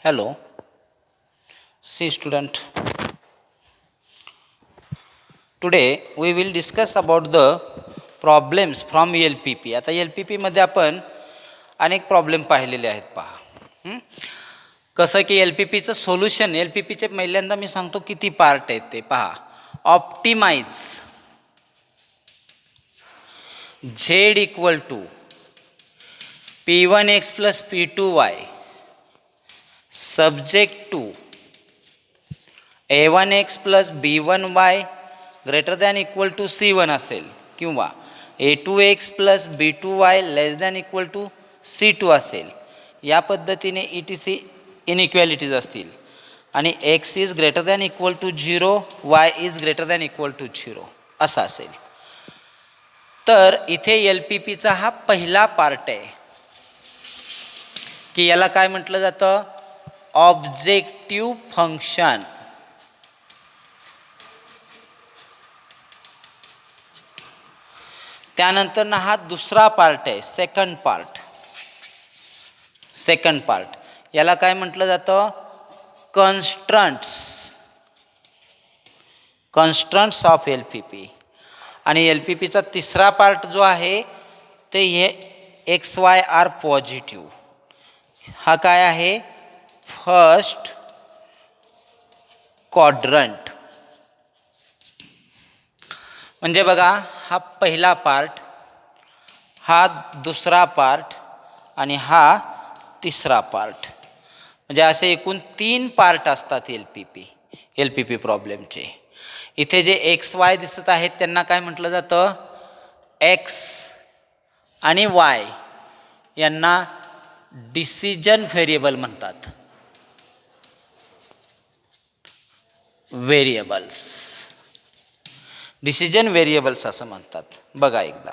Hello, see student. Today we will discuss about the problems from LPP. आता LPP मध्ये आपण अनेक problem पाहिलेले आहेत पहा. कसं की LPPचं सोल्युशन LPPचे पहिल्यांदा मी सांगतो किती पार्ट आहेत ते पहा. Optimise Z equal to P1x plus P2y subject to A1x plus B1y greater than equal to C1 असेल किंवा A2x plus B2y less than equal to C2 असेल. या पद्धतीने ETC इनइक्वॅलिटीज असतील आणि x is greater than equal to 0, y is greater than equal to 0 असा असेल. तर इथे LPPचा हा पहिला पार्ट आहे की याला काय म्हटलं जातं, ऑब्जेक्टिव्ह फंक्शन. त्यानंतर ना हा दुसरा पार्ट आहे, सेकंड पार्ट. याला काय म्हटलं जातं, कन्स्ट्रंट्स ऑफ LPP. आणि LPPचा तिसरा पार्ट जो आहे ते हे XY आर पॉझिटिव्ह. हा काय आहे, फर्स्ट क्वाड्रंट. म्हणजे बघा, हा पहिला पार्ट, हा दुसरा पार्ट आणि हा तिसरा पार्ट. म्हणजे असे एकूण 3 पार्ट असतात LPP प्रॉब्लेमचे. इथे जे XY दिसत आहेत त्यांना काय म्हटलं जातं, X आणि Y यांना डिसिजन व्हेरिएबल म्हणतात, डिसिजन व्हेरिएबल्स असं म्हणतात. बघा एकदा,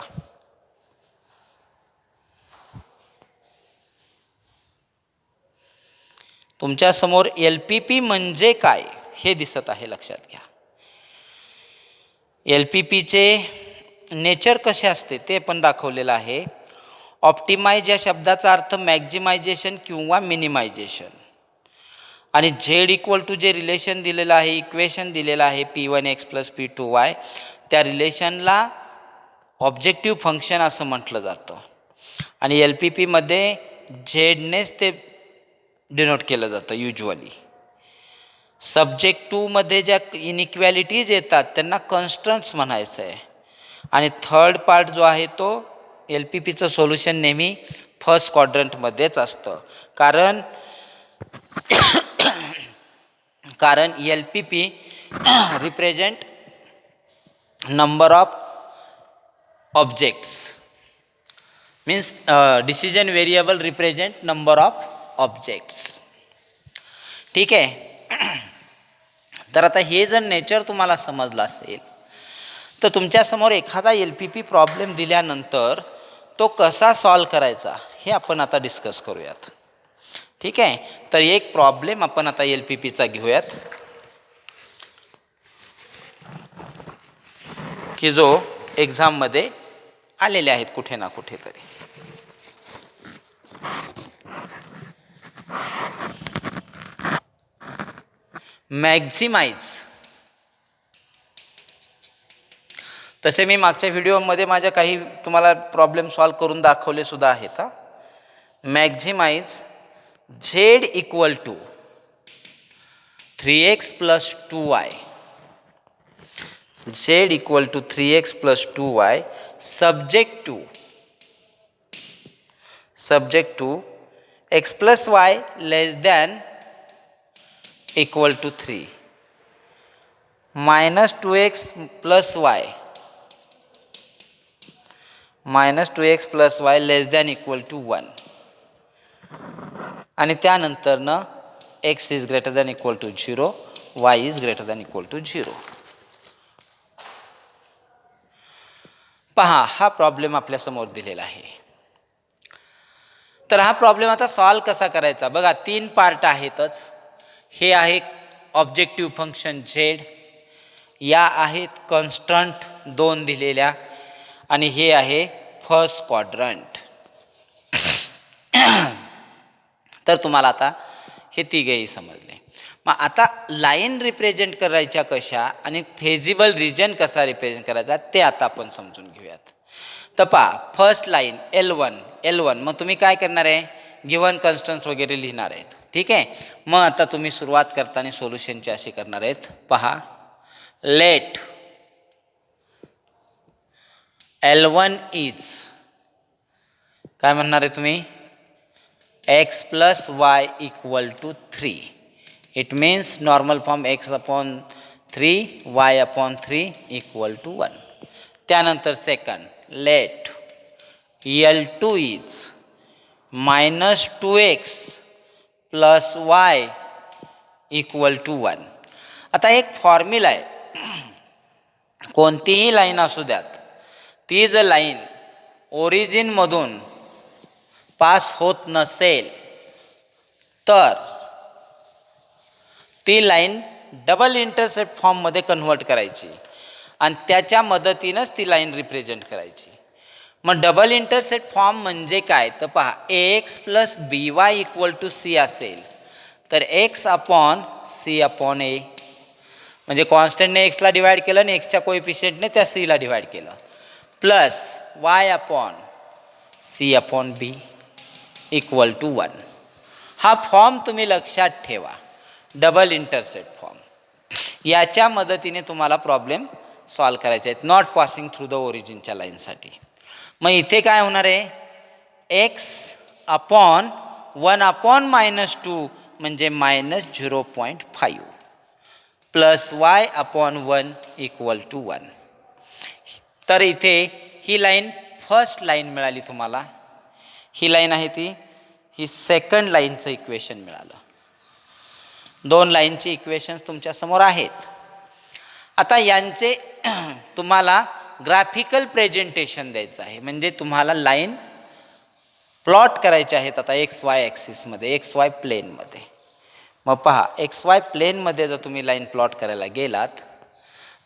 तुमच्या समोर LPP म्हणजे काय हे दिसत आहे, लक्षात घ्या. LPPचे नेचर कसे असते ते पण दाखवलेलं आहे. ऑप्टिमाइज या शब्दाचा अर्थ मॅक्झिमायझेशन किंवा मिनिमायझेशन. आणि Z इक्वल टू जे रिलेशन दिलेलं आहे, इक्वेशन दिलेलं आहे P1x प्लस P2y, त्या रिलेशनला ऑब्जेक्टिव्ह फंक्शन असं म्हटलं जातं. आणि LPPमध्ये झेडनेच ते डिनोट केलं जातं युजली. सब्जेक्ट 2 मध्ये ज्या इनइक्वॅलिटीज येतात त्यांना कॉन्स्टंट्स म्हणायचं आहे. आणि थर्ड पार्ट जो आहे तो LPPचं सोल्युशन नेहमी फर्स्ट क्वाड्रंटमध्येच असतं. कारण LPP represent number of objects, means decision variable represent number of objects. ठीक आहे. तर आता हे जर नेचर तुम्हाला समजलं असेल तर तुमच्यासमोर एखादा LPP प्रॉब्लेम दिल्यानंतर तो कसा सॉल्व करायचा हे आपण आता डिस्कस करूयात. ठीक आहे. तर एक प्रॉब्लेम आपण आता LPPचा घेऊयात की जो एक्झाममध्ये आलेले आहेत कुठे ना कुठेतरी. मॅक्झिमाइज, तसे मी मागच्या व्हिडिओमध्ये माझ्या काही तुम्हाला प्रॉब्लेम सॉल्व करून दाखवले सुद्धा आहेत. Maximise Z equal to 3x plus 2y, Z equal to 3x plus 2y subject to x plus y less than equal to 3, minus 2x plus y less than equal to 1. आणि त्यानंतरनं x is greater than equal to 0, y is greater than equal to 0. पहा, हा problem आपल्यासमोर दिलेला आहे. तर हा problem आता सॉल्व कसा करायचा, बघा 3 पार्ट आहेतच. हे आहे ऑब्जेक्टिव्ह फंक्शन Z, या आहेत कॉन्स्टंट 2 दिलेल्या, आणि हे आहे फर्स्ट क्वाड्रंट. तर तुम्हाला आता हे तिघेही समजले. मग आता लाईन रिप्रेझेंट करायच्या कशा आणि फेजिबल रिजन कसा रिप्रेझेंट करायचा ते आता आपण समजून घेऊयात. तर पहा, फर्स्ट लाईन L1 मग तुम्ही काय करणार आहे, गिव्हन कन्स्टन्स वगैरे लिहिणार आहेत. ठीक आहे. मग आता तुम्ही सुरुवात करताना सोल्युशनची अशी करणार आहेत. पहा, लेट L1 इज काय म्हणणार आहे तुम्ही, x plus Y equal to 3. It means normal form x upon 3 y upon 3 equal to 1. त्यानंतर second, let L2 is minus 2x plus Y equal to 1. आता एक फॉर्म्युला आहे, कोणतीही लाईन असू द्यात, ती जर लाईन ओरिजिनमधून पास होत नसेल तर ती लाईन डबल इंटरसेप्ट फॉर्ममध्ये कन्व्हर्ट करायची आणि त्याच्या मदतीनंच ती लाईन रिप्रेझेंट करायची. मग डबल इंटरसेप्ट फॉर्म म्हणजे काय, तर पहा, ax plus B Y equal to C असेल तर x upon C upon A, म्हणजे कॉन्स्टंटने एक्सला डिवाईड केलं आणि एक्सच्या कोएफिशियंटने त्या सीला डिवाईड केलं, plus Y upon C upon B equal to 1. हा फॉर्म तुम्ही लक्षात ठेवा, डबल इंटरसेप्ट फॉर्म. याच्या मदतीने तुम्हाला प्रॉब्लेम सॉल्व करायचे आहेत, नॉट पासिंग थ्रू द ओरिजिनच्या लाईनसाठी. मग इथे काय होणार आहे, एक्स अपॉन 1 अपॉन -2 म्हणजे -0.5 plus Y upon 1 equal to 1. तर इथे ही लाईन फर्स्ट लाईन मिळाली तुम्हाला, ही लाईन आहे ती, ही सेकंड लाईनचं इक्वेशन मिळालं. दोन लाईनची इक्वेशन्स तुमच्यासमोर आहेत. आता यांचे तुम्हाला ग्राफिकल प्रेझेंटेशन द्यायचं आहे, म्हणजे तुम्हाला लाईन प्लॉट करायचे आहेत आता XY ॲक्सिसमध्ये, XY प्लेनमध्ये. मग पहा, XY प्लेनमध्ये जर तुम्ही लाईन प्लॉट करायला गेलात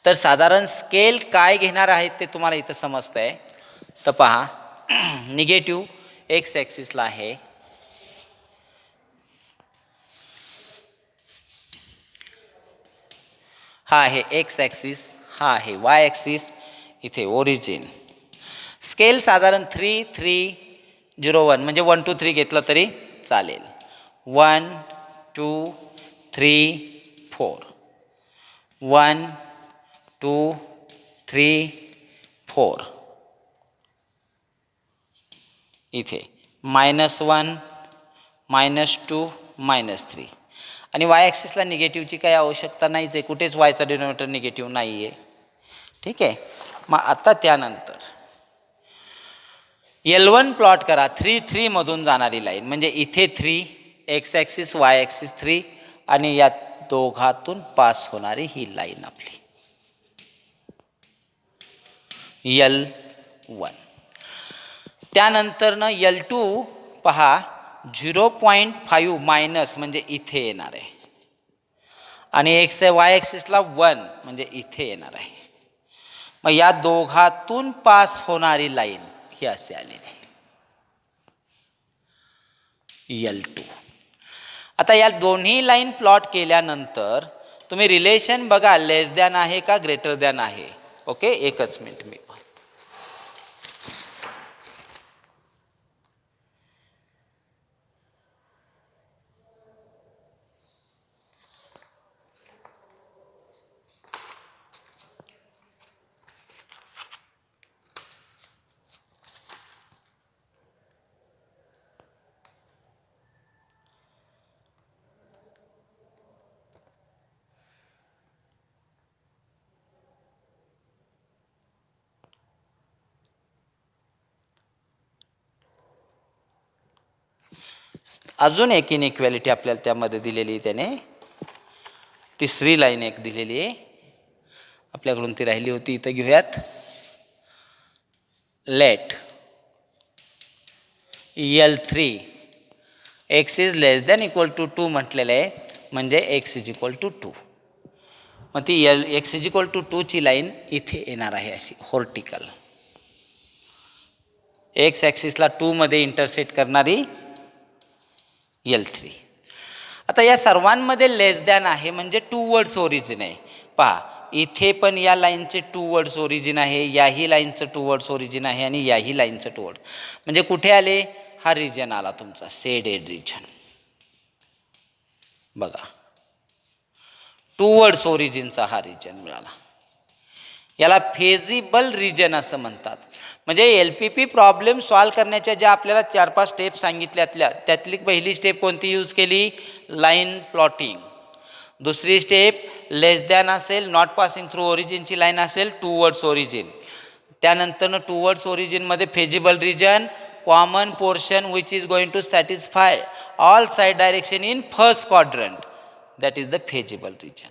तर साधारण स्केल काय घेणार आहेत ते तुम्हाला इथं समजतं आहे. तर पहा, निगेटिव्ह एक्स ॲक्सिसला आहे, हा आहे एक्स ॲक्सिस, हा आहे वाय ॲक्सिस, इथे ओरिजिन. स्केल साधारण 3, 3, 0, 1 म्हणजे 1, 2, 3 घेतलं तरी चालेल. 1, 2, 3, 4, 1, 2, 3, 4. इथे -1, -2, -3. आणि वाय ॲक्सिसला निगेटिव्हची काही आवश्यकता नाहीच आहे, कुठेच वायचा डिनोमिनेटर निगेटिव्ह नाही आहे. ठीक आहे. मग आता त्यानंतर L1 प्लॉट करा, 3, 3 मधून जाणारी लाईन, म्हणजे इथे 3, एक्स ॲक्सिस वाय ॲक्सिस 3 आणि या दोघातून पास होणारी ही लाईन आपली L1. त्यानंतरनं L2 पहा, 0.5 मायनस म्हणजे इथे येणार आहे आणि एक्स वाय ॲक्सिसला 1 म्हणजे इथे येणार आहे. मग या दोघातून पास होणारी लाईन ही असे आलेली आहे L2. आता या दोन्ही लाईन प्लॉट केल्यानंतर तुम्ही रिलेशन बघा, लेस दॅन आहे का ग्रेटर दॅन आहे. ओके, एकच मिनिट मी अजून एक इनइक्वॅलिटी आपल्याला त्यामध्ये दिलेली आहे, त्याने तिसरी लाईन एक दिलेली आहे आपल्याकडून, ती राहिली होती, इथं घेऊयात. Let L3 x is less than equal to 2 म्हटलेलं आहे, म्हणजे x इज इक्वल टू 2. मग ती x इज इक्वल टू 2 ची लाईन इथे येणार आहे अशी व्हर्टिकल, एक्स ॲक्सिसला 2 मध्ये इंटरसेक्ट करणारी L3. आता या सर्वांमध्ये लेस दॅन आहे म्हणजे टूवर्ड्स ओरिजिन आहे. पहा इथे पण या लाईनचे टूवर्ड्स ओरिजिन आहे, याही लाईनचं टूवर्ड्स ओरिजिन आहे आणि याही लाईनचं टूवर्ड, म्हणजे कुठे आले, हा रिजन आला तुमचा शेडेड रिजन. बघा टूवर्ड्स ओरिजिनचा हा रिजन मिळाला. याला फेजिबल रिजन असं म्हणतात. म्हणजे LPP प्रॉब्लेम सॉल्व करण्याच्या ज्या आपल्याला 4-5 स्टेप सांगितल्यातल्या त्यातली पहिली स्टेप कोणती यूज केली, लाईन प्लॉटिंग. दुसरी स्टेप लेस दॅन असेल, नॉट पासिंग थ्रू ओरिजिनची लाईन असेल, टूवर्ड्स ओरिजिन. त्यानंतरनं टूवर्ड्स ओरिजिनमध्ये feasible region, common portion which is going to satisfy all side direction in first quadrant, that is the feasible region.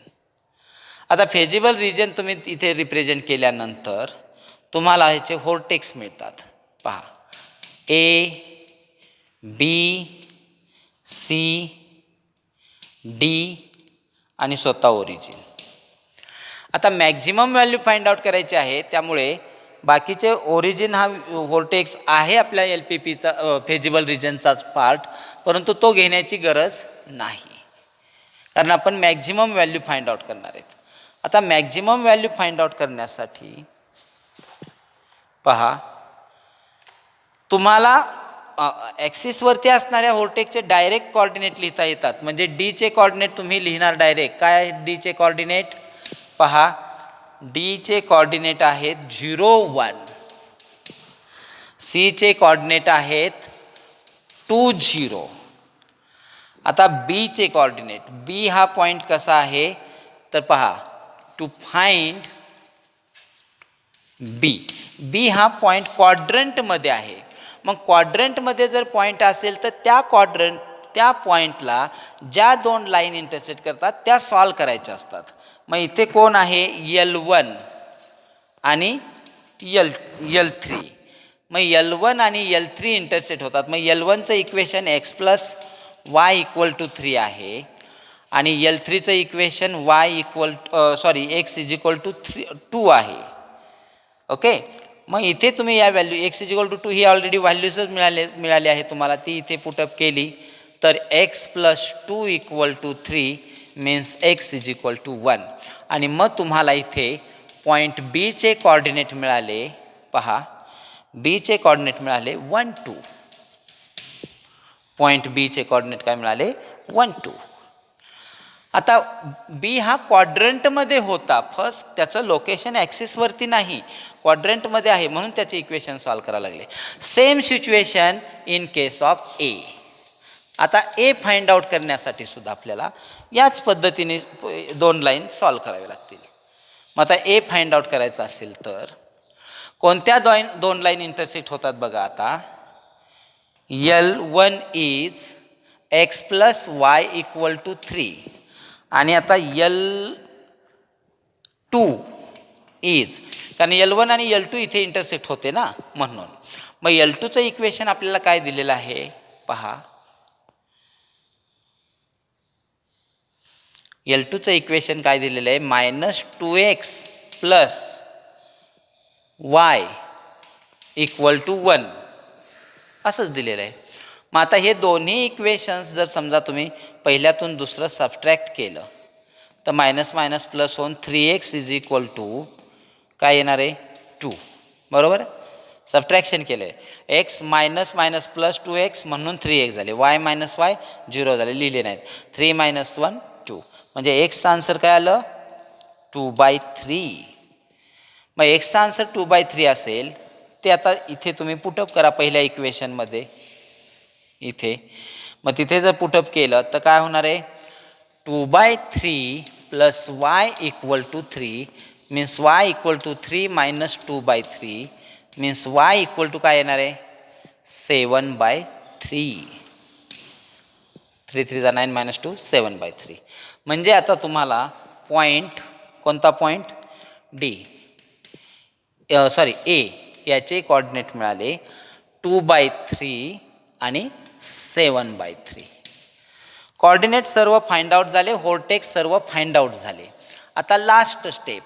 आता feasible region तुम्ही इथे represent केल्यानंतर तुम्हाला ह्याचे व्होर्टेक्स मिळतात. पहा A, B, C, D आणि स्वतः ओरिजिन. आता मॅक्झिमम व्हॅल्यू फाइंड आउट करायची आहे, त्यामुळे बाकीचे ओरिजिन हा व्होर्टेक्स आहे आपल्या LPPचा फेजिबल रिजनचाच पार्ट, परंतु तो घेण्याची गरज नाही कारण आपण मॅक्झिमम व्हॅल्यू फाइंड आउट करणार आहेत. आता मॅक्झिमम व्हॅल्यू फाइंड आउट करण्यासाठी पहा तुम्हाला ॲक्सिसवरती असणाऱ्या व्होल्टेजचे डायरेक्ट कॉर्डिनेट लिहिता येतात. म्हणजे डीचे कॉर्डिनेट तुम्ही लिहिणार डायरेक्ट. काय आहेत डीचे कॉर्डिनेट, पहा डीचे कॉर्डिनेट आहेत 0, 1. सीचे कॉर्डिनेट आहेत 2, 0. आता बीचे कॉर्डिनेट, बी हा पॉईंट कसा आहे तर पहा टू फाइंड बी, बी हा पॉईंट क्वाड्रंटमध्ये आहे. मग क्वाड्रंटमध्ये जर पॉईंट असेल तर त्या पॉईंटला ज्या 2 लाईन इंटरसेक्ट करतात त्या सॉल्व करायच्या असतात. मग इथे कोण आहे, L1 आणि L3. मग L1 आणि L3 इंटरसेक्ट होतात. मग L1चं इक्वेशन x + y = 3 आहे आणि L3चं इक्वेशन x = 2 आहे. ओके, मग इथे तुम्ही या व्हॅल्यू x = 2 ही ऑलरेडी व्हॅल्यूजच मिळाली आहे तुम्हाला, ती इथे पुटअप केली तर x + 2 = 3 मीन्स x = 1. आणि मग तुम्हाला इथे पॉईंट बीचे कॉर्डिनेट मिळाले. पहा बीचे कॉर्डिनेट मिळाले 1, 2. पॉईंट बीचे कॉर्डिनेट काय मिळाले 1, 2. आता बी हा क्वाड्रंटमध्ये होता, फर्स्ट त्याचं लोकेशन ॲक्सिसवरती नाही, क्वाड्रंटमध्ये आहे म्हणून त्याचे इक्वेशन सॉल्व करायला लागले. Same situation in case of A. आता ए फाइंड आउट करण्यासाठी सुद्धा आपल्याला याच पद्धतीने 2 लाईन सॉल्व करावे लागतील. मग आता ए फाइंड आउट करायचं असेल तर कोणत्या 2 लाईन इंटरसेक्ट होतात बघा. आता L1 इज x + y = 3 आणि आता L2 इज, कारण L1 आणि L2 इथे इंटरसेक्ट होते ना म्हणून. मग L2चं इक्वेशन आपल्याला काय दिलेलं आहे पहा, L2चं इक्वेशन काय दिलेलं आहे, -2x + y = 1 असंच दिलेलं आहे. मग आता हे दोन्ही इक्वेशन्स जर समजा तुम्ही पहिल्यातून दुसरं सबट्रॅक्ट केलं तर मायनस प्लस होऊन 3x = काय येणार आहे 2, बरोबर. सबट्रॅक्शन केलं आहे, x मायनस प्लस 2x म्हणून 3x झाले, y - y 0 झाले, लिहिले नाहीत. 3 - 1 2, म्हणजे एक्सचं आन्सर काय आलं 2/3. मग एक्सचा आन्सर 2/3 असेल ते आता इथे तुम्ही पुटअप करा पहिल्या इक्वेशनमध्ये इथे. मग तिथे जर पुटअप केलं तर काय होणार आहे 2/3 + y = 3 means y = 3 - 2/3 means y = काय येणार आहे 7/3. 3 3 जा 9 - 2 7/3. म्हणजे आता तुम्हाला पॉईंट कोणता पॉईंट डी ए याचे कॉर्डिनेट मिळाले 2/3 आणि 7/3. कॉर्डिनेट सर्व फाइंड आउट झाले, व्होर्टेक्स सर्व फाइंड आउट झाले. आता लास्ट स्टेप